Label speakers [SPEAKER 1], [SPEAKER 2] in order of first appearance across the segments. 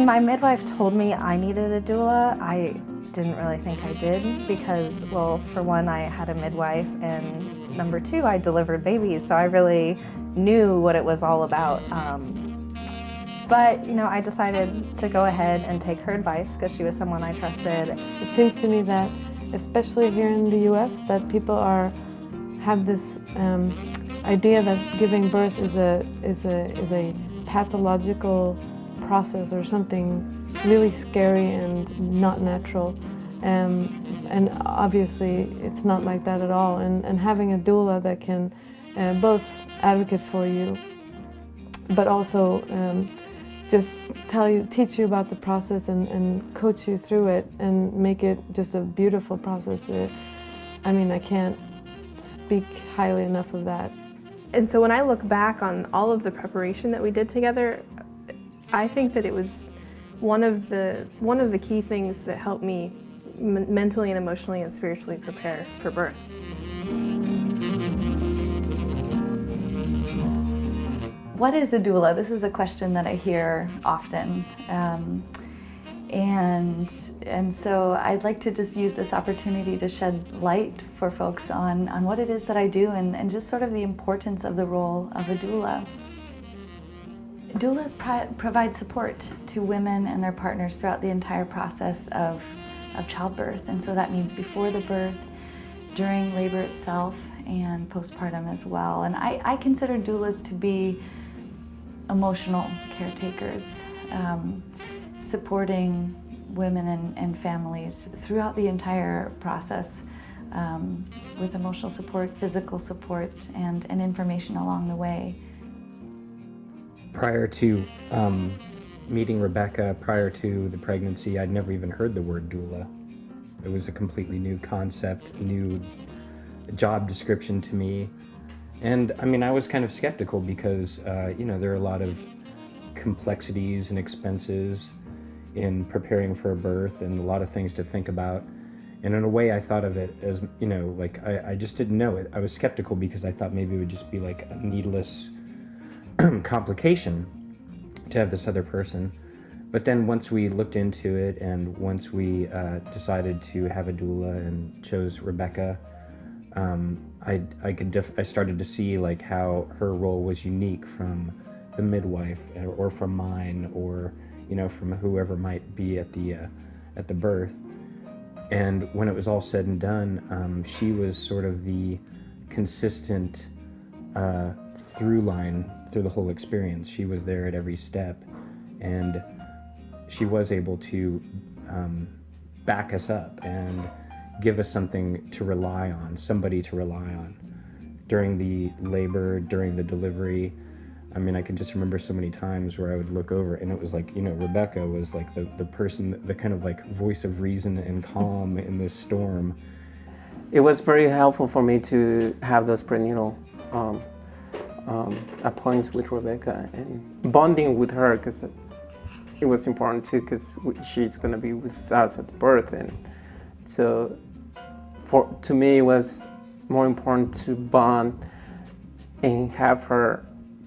[SPEAKER 1] When my midwife told me I needed a doula, I didn't really think I did because, well, for one, I had a midwife, and number two, I delivered babies, so I really knew what it was all about. But, I decided to go ahead and take her advice because she was someone I trusted.
[SPEAKER 2] It seems to me that, especially here in the US, that people have this idea that giving birth is a pathological process or something really scary and not natural. And obviously it's not like that at all. And having a doula that can both advocate for you, but also just teach you about the process and coach you through it and make it just a beautiful process. I can't speak highly enough of that.
[SPEAKER 3] And so when I look back on all of the preparation that we did together, I think that it was one of the key things that helped me mentally and emotionally and spiritually prepare for birth.
[SPEAKER 4] What is a doula? This is a question that I hear often. And so I'd like to just use this opportunity to shed light for folks on what it is that I do and just sort of the importance of the role of a doula. Doulas provide support to women and their partners throughout the entire process of childbirth. And so that means before the birth, during labor itself, and postpartum as well. And I consider doulas to be emotional caretakers, supporting women and families throughout the entire process with emotional support, physical support, and information along the way.
[SPEAKER 5] Prior to meeting Rebecca, prior to the pregnancy, I'd never even heard the word doula. It was a completely new concept, new job description to me. And I was kind of skeptical because, there are a lot of complexities and expenses in preparing for a birth and a lot of things to think about. And in a way, I thought of it as, I just didn't know it. I was skeptical because I thought maybe it would just be like a needless complication to have this other person. But then once we looked into it and once we decided to have a doula and chose Rebecca, I started to see like how her role was unique from the midwife or from mine or from whoever might be at the birth. And when it was all said and done, she was sort of the consistent through line through the whole experience. She was there at every step, and she was able to back us up and give us something to rely on, somebody to rely on during the labor, during the delivery. I can just remember so many times where I would look over and it was like, Rebecca was like the person, the kind of like voice of reason and calm in this storm.
[SPEAKER 6] It was very helpful for me to have those prenatal appointments with Rebecca and bonding with her, because it was important too, because she's going to be with us at birth. And so to me, it was more important to bond and have her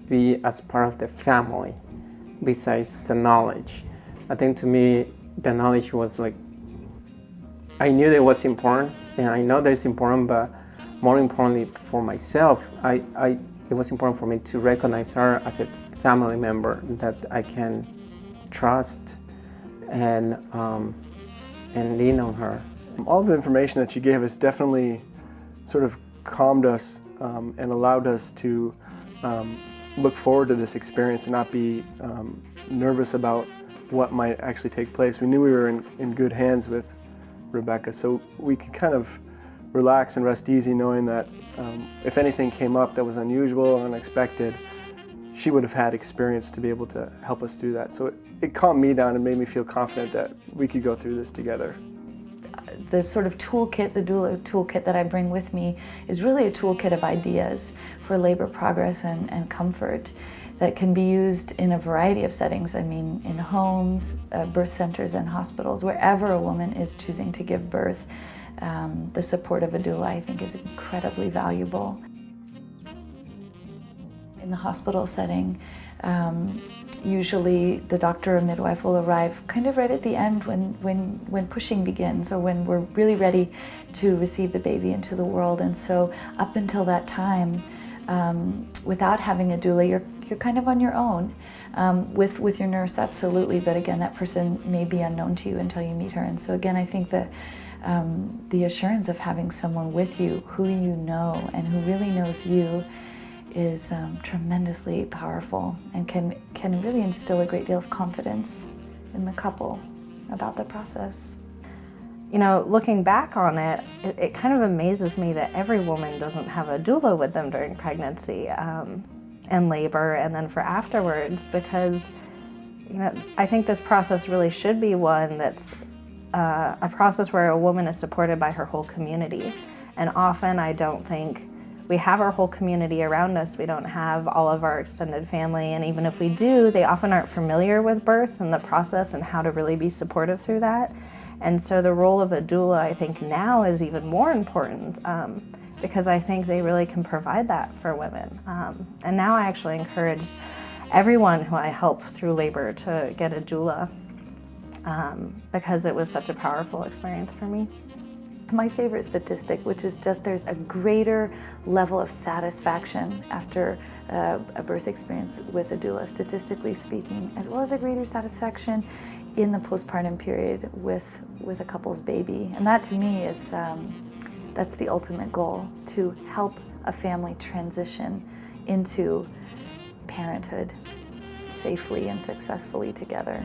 [SPEAKER 6] be as part of the family besides the knowledge. I think to me, the knowledge was like, I knew that it was important, and I know that it's important, but more importantly for myself, it was important for me to recognize her as a family member that I can trust and lean on her.
[SPEAKER 7] All of the information that she gave us definitely sort of calmed us and allowed us to look forward to this experience and not be nervous about what might actually take place. We knew we were in good hands with Rebecca, so we could kind of relax and rest easy knowing that if anything came up that was unusual or unexpected, she would have had experience to be able to help us through that. So it calmed me down and made me feel confident that we could go through this together.
[SPEAKER 4] The sort of toolkit, the doula toolkit that I bring with me is really a toolkit of ideas for labor progress and comfort that can be used in a variety of settings. In homes, birth centers and hospitals, wherever a woman is choosing to give birth. The support of a doula, I think, is incredibly valuable. in the hospital setting, usually the doctor or midwife will arrive kind of right at the end when pushing begins, or when we're really ready to receive the baby into the world. And so up until that time, without having a doula, you're kind of on your own. With your nurse, absolutely, but again, that person may be unknown to you until you meet her. And so again, I think that the assurance of having someone with you who you know and who really knows you is tremendously powerful, and can really instill a great deal of confidence in the couple about the process.
[SPEAKER 1] You know, looking back on it, it kind of amazes me that every woman doesn't have a doula with them during pregnancy and labor, and then for afterwards, because, you know, I think this process really should be one that's a process where a woman is supported by her whole community. And often I don't think we have our whole community around us. We don't have all of our extended family, and even if we do, they often aren't familiar with birth and the process and how to really be supportive through that. And so the role of a doula, I think now, is even more important because I think they really can provide that for women. And now I actually encourage everyone who I help through labor to get a doula because it was such a powerful experience for me.
[SPEAKER 4] My favorite statistic, which is just there's a greater level of satisfaction after a birth experience with a doula, statistically speaking, as well as a greater satisfaction in the postpartum period with a couple's baby. And that to me is, that's the ultimate goal, to help a family transition into parenthood safely and successfully together.